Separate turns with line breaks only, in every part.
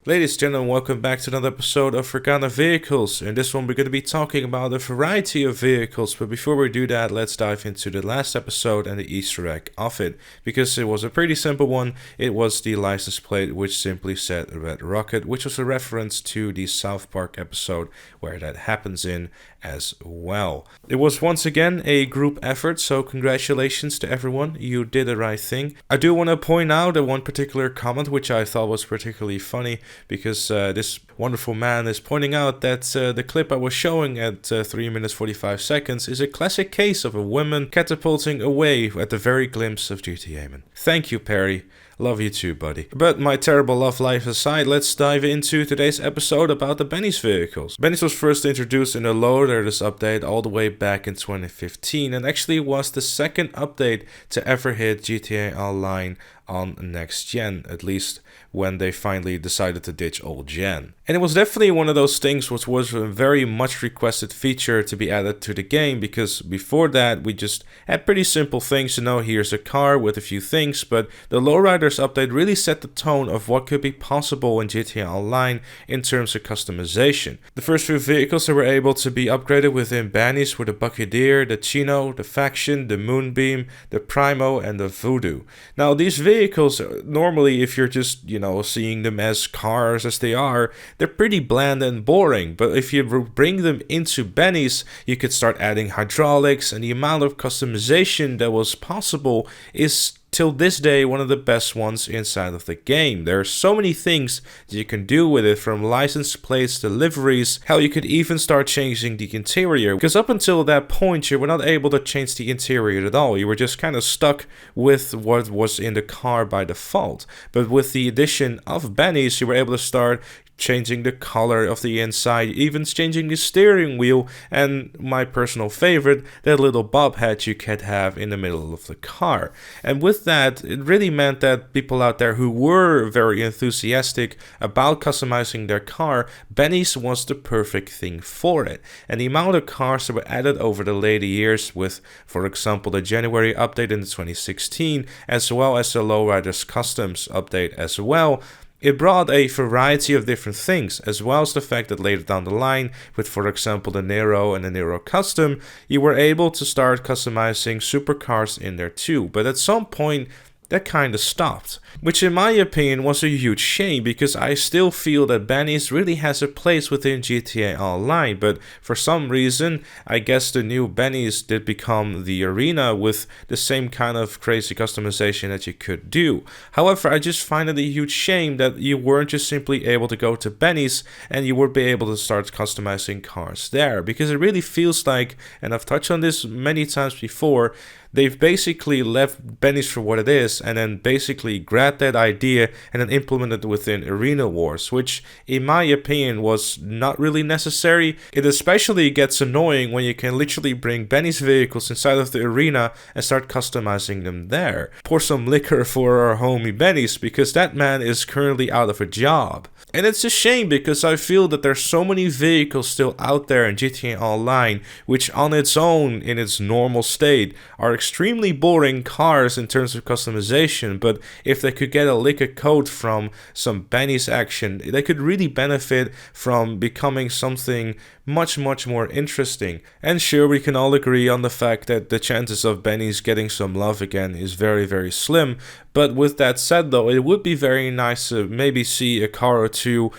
Ladies and gentlemen, welcome back to another episode of Forgotten Vehicles. In this one we're going to be talking about a variety of vehicles, but before we do that, let's dive into the last episode and the Easter egg of it, because it was a pretty simple one. It was the license plate which simply said Red Rocket, which was a reference to the South Park episode where that happens in as well. It was once again a group effort, so congratulations to everyone, you did the right thing. I do want to point out one particular comment which I thought was particularly funny, because this wonderful man is pointing out that the clip I was showing at 3 minutes 45 seconds is a classic case of a woman catapulting away at the very glimpse of Gtamen. Thank you, Perry. Love you too, buddy. But my terrible love life aside, let's dive into today's episode about the Benny's vehicles. Benny's was first introduced in the Loaders update all the way back in 2015, and actually was the second update to ever hit GTA Online on next gen, at least when they finally decided to ditch old gen. And it was definitely one of those things which was a very much requested feature to be added to the game, because before that we just had pretty simple things, here's a car with a few things, but the Lowriders update really set the tone of what could be possible in GTA Online in terms of customization. The first few vehicles that were able to be upgraded within Benny's were the Buccaneer, the Chino, the Faction, the Moonbeam, the Primo, and the Voodoo. Now these vehicles, normally if you're just, seeing them as cars as they are, they're pretty bland and boring, but if you bring them into Benny's, you could start adding hydraulics, and the amount of customization that was possible is till this day one of the best ones inside of the game. There are so many things that you can do with it, from license plates to liveries. Hell, you could even start changing the interior, because up until that point you were not able to change the interior at all. You were just kind of stuck with what was in the car by default. But with the addition of Benny's, you were able to start changing the color of the inside, even changing the steering wheel, and my personal favorite, that little bob head you could have in the middle of the car. And with that, it really meant that people out there who were very enthusiastic about customizing their car, Benny's was the perfect thing for it. And the amount of cars that were added over the later years with, for example, the January update in 2016, as well as the Lowriders Customs update as well, it brought a variety of different things, as well as the fact that later down the line, with for example the Nero and the Nero Custom, you were able to start customizing supercars in there too. But at some point, that kind of stopped, which in my opinion was a huge shame, because I still feel that Benny's really has a place within GTA Online, but for some reason, I guess the new Benny's did become the arena with the same kind of crazy customization that you could do. However, I just find it a huge shame that you weren't just simply able to go to Benny's and you would be able to start customizing cars there, because it really feels like, and I've touched on this many times before, they've basically left Benny's for what it is, and then basically grabbed that idea and then implemented it within Arena Wars, which in my opinion was not really necessary. It especially gets annoying when you can literally bring Benny's vehicles inside of the arena and start customizing them there. Pour some liquor for our homie Benny's, because that man is currently out of a job. And it's a shame, because I feel that there's so many vehicles still out there in GTA Online which on its own, in its normal state, are extremely boring cars in terms of customization, but if they could get a lick of code from some Benny's action, they could really benefit from becoming something much more interesting. And sure, we can all agree on the fact that the chances of Benny's getting some love again is very slim, but with that said though, it would be very nice to maybe see a car or two,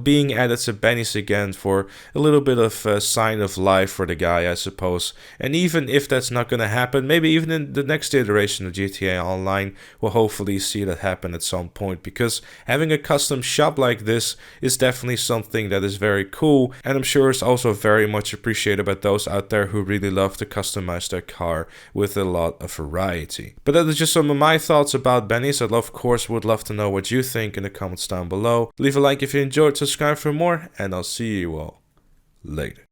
being added to Benny's again for a little bit of a sign of life for the guy, I suppose. And even if that's not gonna happen, maybe even in the next iteration of GTA Online, we'll hopefully see that happen at some point, because having a custom shop like this is definitely something that is very cool, and I'm sure it's also very much appreciated by those out there who really love to customize their car with a lot of variety. But that is just some of my thoughts about Benny's. I of course would love to know what you think in the comments down below. Leave a like if you enjoyed, subscribe for more, and I'll see you all later.